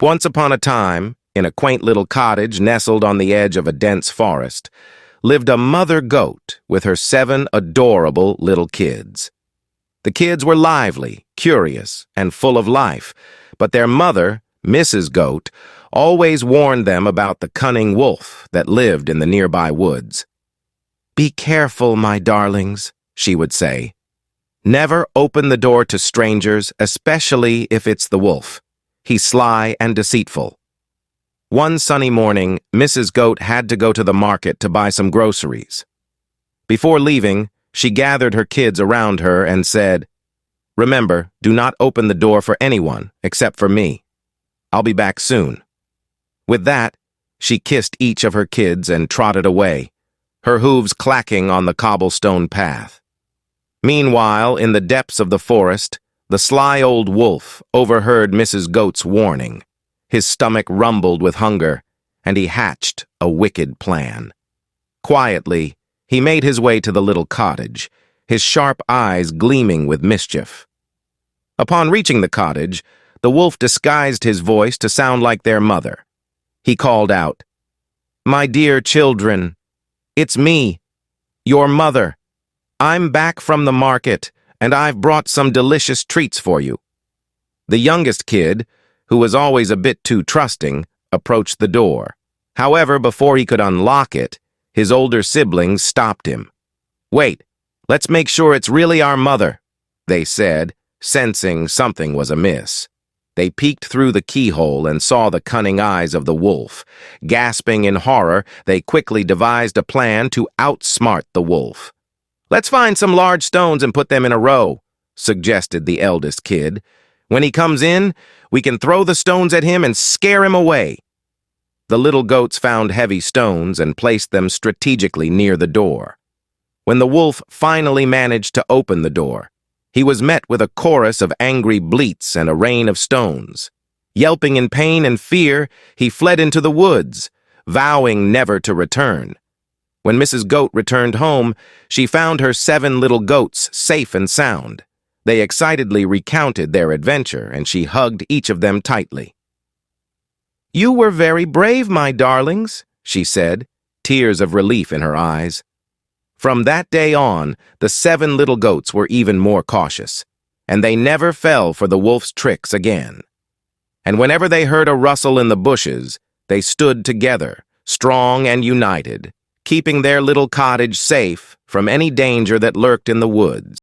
Once upon a time, in a quaint little cottage nestled on the edge of a dense forest, lived a mother goat with her 7 adorable little kids. The kids were lively, curious, and full of life, but their mother, Mrs. Goat, always warned them about the cunning wolf that lived in the nearby woods. "Be careful, my darlings," she would say. "Never open the door to strangers, especially if it's the wolf. He's sly and deceitful." One sunny morning, Mrs. Goat had to go to the market to buy some groceries. Before leaving, she gathered her kids around her and said, "Remember, do not open the door for anyone except for me. I'll be back soon." With that, she kissed each of her kids and trotted away, her hooves clacking on the cobblestone path. Meanwhile, in the depths of the forest, the sly old wolf overheard Mrs. Goat's warning. His stomach rumbled with hunger, and he hatched a wicked plan. Quietly, he made his way to the little cottage, his sharp eyes gleaming with mischief. Upon reaching the cottage, the wolf disguised his voice to sound like their mother. He called out, "My dear children, it's me, your mother. I'm back from the market, and I've brought some delicious treats for you." The youngest kid, who was always a bit too trusting, approached the door. However, before he could unlock it, his older siblings stopped him. "Wait, let's make sure it's really our mother," they said, sensing something was amiss. They peeked through the keyhole and saw the cunning eyes of the wolf. Gasping in horror, they quickly devised a plan to outsmart the wolf. "Let's find some large stones and put them in a row," suggested the eldest kid. "When he comes in, we can throw the stones at him and scare him away." The little goats found heavy stones and placed them strategically near the door. When the wolf finally managed to open the door, he was met with a chorus of angry bleats and a rain of stones. Yelping in pain and fear, he fled into the woods, vowing never to return. When Mrs. Goat returned home, she found her 7 little goats safe and sound. They excitedly recounted their adventure, and she hugged each of them tightly. "You were very brave, my darlings," she said, tears of relief in her eyes. From that day on, the 7 little goats were even more cautious, and they never fell for the wolf's tricks again. And whenever they heard a rustle in the bushes, they stood together, strong and united, keeping their little cottage safe from any danger that lurked in the woods.